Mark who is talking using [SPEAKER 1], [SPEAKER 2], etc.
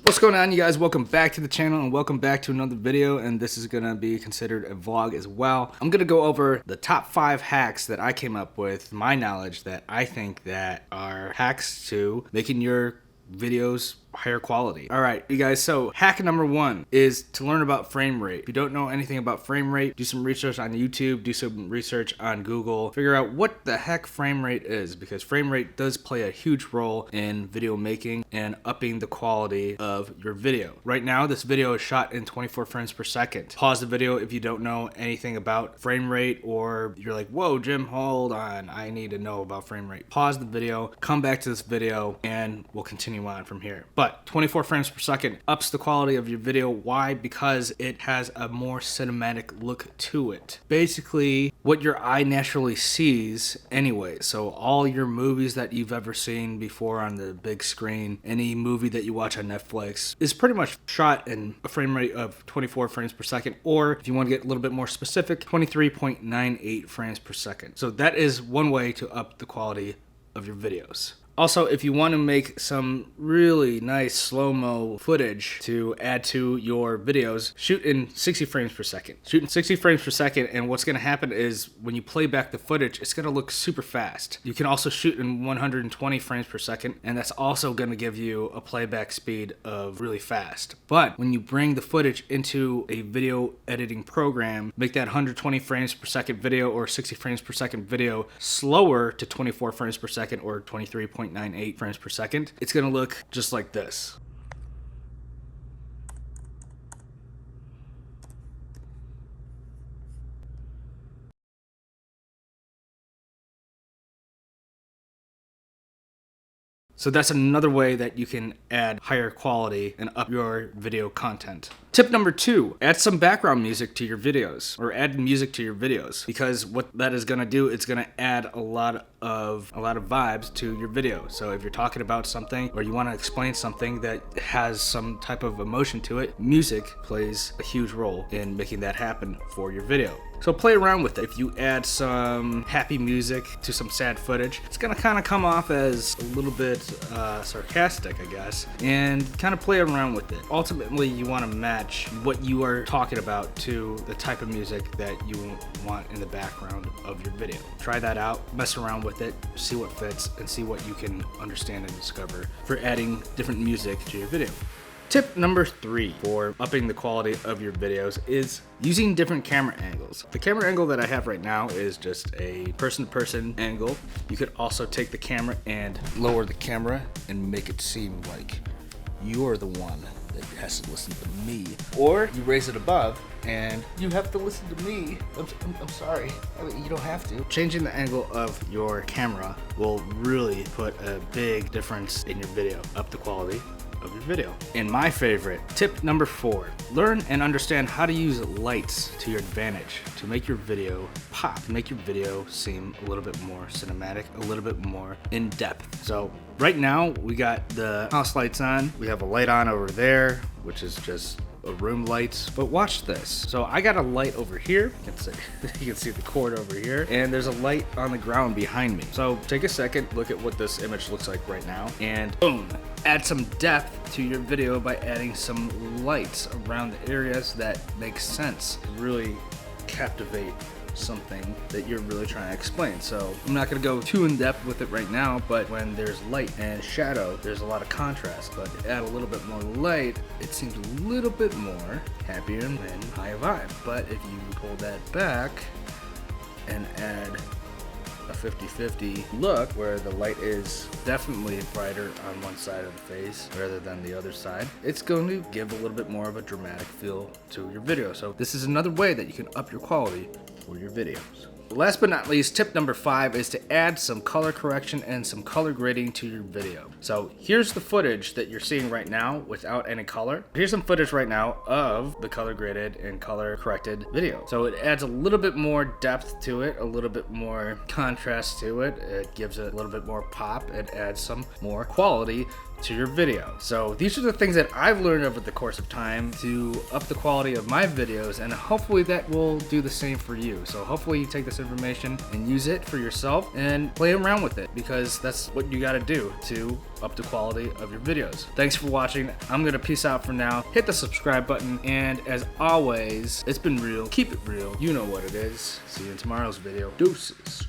[SPEAKER 1] What's going on, you guys? Welcome back to the channel and welcome back to another video, and this is gonna be considered a vlog as well. I'm gonna go over the top 5 hacks that I came up with, my knowledge, that I think that are hacks to making your videos higher quality. All right, you guys, so hack number 1 is to learn about frame rate. If you don't know anything about frame rate, do some research on YouTube, do some research on Google, figure out what the heck frame rate is, because frame rate does play a huge role in video making and upping the quality of your video. Right now, this video is shot in 24 frames per second. Pause the video if you don't know anything about frame rate, or you're like, whoa, Jim, hold on, I need to know about frame rate. Pause the video, come back to this video, and we'll continue on from here. But 24 frames per second ups the quality of your video. Why? Because it has a more cinematic look to it. Basically, what your eye naturally sees anyway. So all your movies that you've ever seen before on the big screen, any movie that you watch on Netflix, is pretty much shot in a frame rate of 24 frames per second, or if you want to get a little bit more specific, 23.98 frames per second. So that is one way to up the quality of your videos. Also, if you want to make some really nice slow-mo footage to add to your videos, shoot in 60 frames per second. Shoot in 60 frames per second, and what's going to happen is when you play back the footage, it's going to look super fast. You can also shoot in 120 frames per second, and that's also going to give you a playback speed of really fast. But when you bring the footage into a video editing program, make that 120 frames per second video or 60 frames per second video slower to 24 frames per second or 23.98 frames per second, it's gonna look just like this. So that's another way that you can add higher quality and up your video content. Tip number 2, add some background music to your videos, or add music to your videos, because what that is going to do, it's going to add a lot of vibes to your video. So if you're talking about something or you want to explain something that has some type of emotion to it, music plays a huge role in making that happen for your video. So play around with it. If you add some happy music to some sad footage, it's gonna kind of come off as a little bit sarcastic, I guess, and kind of play around with it. Ultimately, you want to match what you are talking about to the type of music that you want in the background of your video. Try that out, mess around with it, see what fits, and see what you can understand and discover for adding different music to your video. Tip number 3 for upping the quality of your videos is using different camera angles. The camera angle that I have right now is just a person-to-person angle. You could also take the camera and lower the camera and make it seem like you're the one that has to listen to me. Or you raise it above and you have to listen to me. I'm sorry, I mean, you don't have to. Changing the angle of your camera will really put a big difference in your video, up the quality of your video. And my favorite, tip number 4, learn and understand how to use lights to your advantage to make your video pop, make your video seem a little bit more cinematic, a little bit more in depth. So right now we got the house lights on. We have a light on over there, which is just a room light, but watch this. So I got a light over here. You can see the cord over here, and there's a light on the ground behind me. So take a second, look at what this image looks like right now, and boom, add some depth to your video by adding some lights around the areas that make sense. Really captivate something that you're really trying to explain. So I'm not going to go too in depth with it right now, but when there's light and shadow, there's a lot of contrast. But to add a little bit more light, it seems a little bit more happier and high vibe. But if you pull that back and add a 50-50 look where the light is definitely brighter on one side of the face rather than the other side, it's going to give a little bit more of a dramatic feel to your video. So this is another way that you can up your quality for your videos. Last but not least, tip number 5 is to add some color correction and some color grading to your video. So here's the footage that you're seeing right now without any color. Here's some footage right now of the color graded and color corrected video. So it adds a little bit more depth to it, a little bit more contrast to it. It gives it a little bit more pop. It adds some more quality to your video. So these are the things that I've learned over the course of time to up the quality of my videos, and hopefully that will do the same for you. So hopefully you take this information and use it for yourself and play around with it, because that's what you gotta do to up the quality of your videos. Thanks for watching. I'm gonna peace out for now. Hit the subscribe button, and as always, it's been real. Keep it real. You know what it is. See you in tomorrow's video. Deuces.